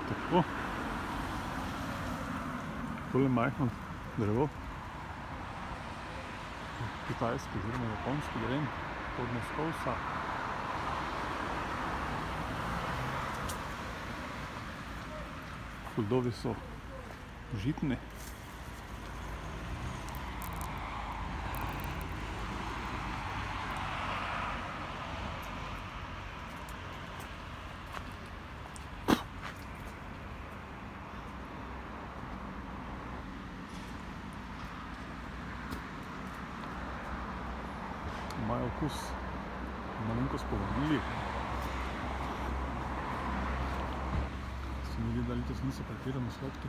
Tako. Tole majhno drevo. Kitajski oziroma japonski dren pod Moskovsa. Pldovi so žitni. Imajo okus malenkost po vanilji. Se mi zdi, da letos niso pretirano sladki.